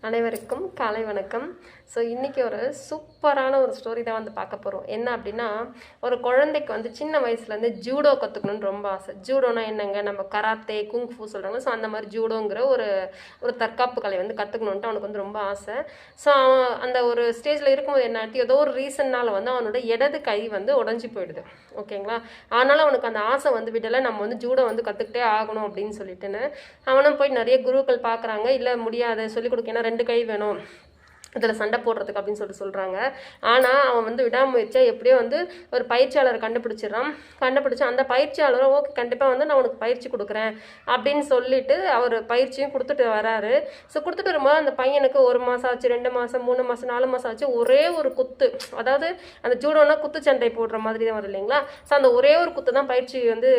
அனைவருக்கும் காலை வணக்கம். ஸோ இன்றைக்கி ஒரு சூப்பரான ஒரு ஸ்டோரி தான் வந்து பார்க்க போகிறோம். என்ன அப்படின்னா, ஒரு குழந்தைக்கு வந்து சின்ன வயசுலேருந்து ஜூடோ கற்றுக்கணுன்னு ரொம்ப ஆசை. ஜூடோனா என்னங்க, நம்ம கராத்தே குங்ஃபூ சொல்கிறாங்க. ஸோ அந்த மாதிரி ஜூடோங்கிற ஒரு ஒரு தற்காப்பு கலை வந்து கற்றுக்கணுன்ட்டு அவனுக்கு வந்து ரொம்ப ஆசை. ஸோ அவன் அந்த ஒரு ஸ்டேஜில் இருக்கும்போது என்னாச்சு, ஏதோ ஒரு ரீசன்னால் வந்து அவனோட இடது கை வந்து உடஞ்சி போயிடுது. ஓகேங்களா. ஆனாலும் அவனுக்கு அந்த ஆசை வந்து விடலை, நம்ம வந்து ஜூடோ வந்து கற்றுக்கிட்டே ஆகணும் அப்படின்னு சொல்லிட்டுன்னு அவனும் போய் நிறைய குருக்கள் பார்க்குறாங்க. இல்லை முடியாது, சொல்லிக் கொடுக்க, ஏன்னா 2 கை வேணும் இதில் சண்டை போடுறதுக்கு அப்படின்னு சொல்கிறாங்க. ஆனால் அவன் வந்து விடாமுயற்சியாக எப்படியோ வந்து ஒரு பயிற்சியாளரை கண்டுபிடிச்சி அந்த பயிற்சியாளரை ஓகே கண்டிப்பாக வந்து நான் உனக்கு பயிற்சி கொடுக்குறேன் அப்படின்னு சொல்லிட்டு அவர் பயிற்சியும் கொடுத்துட்டு வராரு. ஸோ கொடுத்துட்டு வரும்போது அந்த பையனுக்கு 1 மாதம் ஆச்சு, 2 மாதம், 3 மாதம், 4 மாதம் ஆச்சு. ஒரே ஒரு குத்து, அதாவது அந்த ஜூடோனா குத்து சண்டை போடுற மாதிரி தான் வரும் இல்லைங்களா. ஸோ அந்த ஒரே ஒரு குத்து தான் பயிற்சி வந்து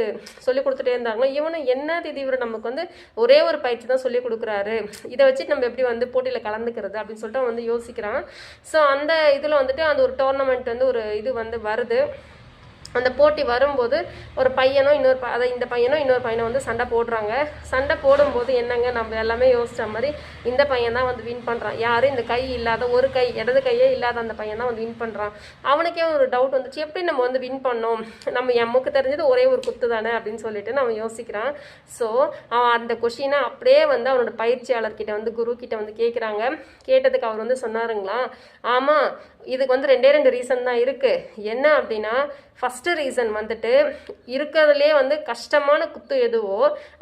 சொல்லி கொடுத்துட்டே இருந்தாங்க. இவனு என்ன இவர் நமக்கு வந்து ஒரே ஒரு பயிற்சி தான் சொல்லி கொடுக்குறாரு, இதை வச்சு நம்ம எப்படி வந்து போட்டியில் கலந்துக்கிறது அப்படின்னு சொல்லிட்டு அவன் வந்து யோசிக்கிறான். ஸோ அந்த இதில் வந்துட்டு அந்த ஒரு டோர்னமெண்ட் வந்து ஒரு இது வந்து வருது. அந்த போட்டி வரும்போது ஒரு பையனும் இந்த பையனும் இன்னொரு பையனும் வந்து சண்டை போடுறாங்க. சண்டை போடும்போது என்னங்க, நம்ம எல்லாமே யோசித்த மாதிரி இந்த பையன் தான் வந்து வின் பண்ணுறான். யார், இந்த கை இல்லாத, ஒரு கை இடது கையே இல்லாத அந்த பையன் தான் வந்து வின் பண்ணுறான். அவனுக்கே ஒரு டவுட் வந்துச்சு, எப்படி நம்ம வந்து வின் பண்ணோம், நம்ம எமக்கு தெரிஞ்சது ஒரே ஒரு குத்து தானே அப்படின்னு சொல்லிட்டு அவன் யோசிக்கிறான். ஸோ அவன் அந்த கொஷினை அப்படியே வந்து அவனோட பயிற்சியாளர்கிட்ட வந்து குரு கிட்ட வந்து கேட்குறாங்க. கேட்டதுக்கு அவர் வந்து சொன்னாருங்களா, ஆமாம் இதுக்கு வந்து 2 ரீசன் தான் இருக்குது. என்ன அப்படின்னா, ஃபஸ்ட்டு ரீசன் வந்துட்டு இருக்கிறதுலே வந்து கஷ்டமான குத்து எதுவோ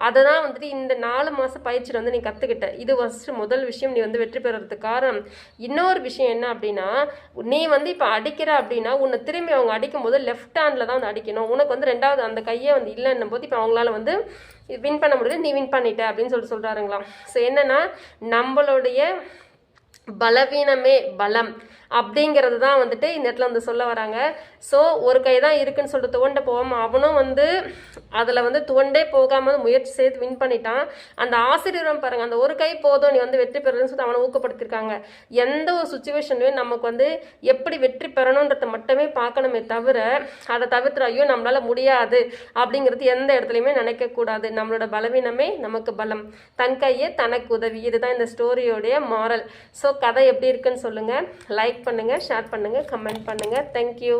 அதை தான் வந்துட்டு இந்த 4 மாதம் பயிற்சியில் வந்து நீ கற்றுக்கிட்ட. இது ஃபஸ்ட்டு முதல் விஷயம், நீ வந்து வெற்றி பெறறதுக்கு காரணம். இன்னொரு விஷயம் என்ன அப்படின்னா, நீ வந்து இப்போ அடிக்கிற அப்படின்னா உன்னை திரும்பி அவங்க அடிக்கும் போது லெஃப்ட் ஹேண்டில் தான் வந்து அடிக்கணும். உனக்கு வந்து 2வது அந்த கையே வந்து இல்லைன்னும் போது இப்போ அவங்களால வந்து வின் பண்ண முடியாது, நீ வின் பண்ணிட்ட அப்படின்னு சொல்கிறாருங்களாம். ஸோ என்னென்னா, நம்மளுடைய பலவீனமே பலம் அப்படிங்கிறது தான் வந்துட்டு இந்த இடத்துல வந்து சொல்ல வராங்க. ஸோ ஒரு கை தான் இருக்குன்னு சொல்லிட்டு துவண்ட போகாமல் அவனும் வந்து அதில் வந்து துவண்டே போகாமல் முயற்சி செய்து வின் பண்ணிட்டான். அந்த ஆசிரியரும் பாருங்கள், அந்த ஒரு கை போதும் நீ வந்து வெற்றி பெறணும்னு சொல்லி அவனை ஊக்கப்படுத்திருக்காங்க. எந்த ஒரு சுச்சுவேஷன்லையும் நமக்கு வந்து எப்படி வெற்றி பெறணுன்றதை மட்டுமே பார்க்கணுமே தவிர அதை தவிர்த்து ஐயோ நம்மளால் முடியாது அப்படிங்கிறது எந்த இடத்துலையுமே நினைக்கக்கூடாது. நம்மளோட பலவீனமே நமக்கு பலம், தன் கையே தனக்கு உதவி. இதுதான் இந்த ஸ்டோரியோடைய மாரல். ஸோ கதை எப்படி இருக்குன்னு சொல்லுங்கள், லைக் பண்ணுங்கள், ஷேர் பண்ணுங்கள், கமெண்ட் பண்ணுங்கள். தேங்க்யூ.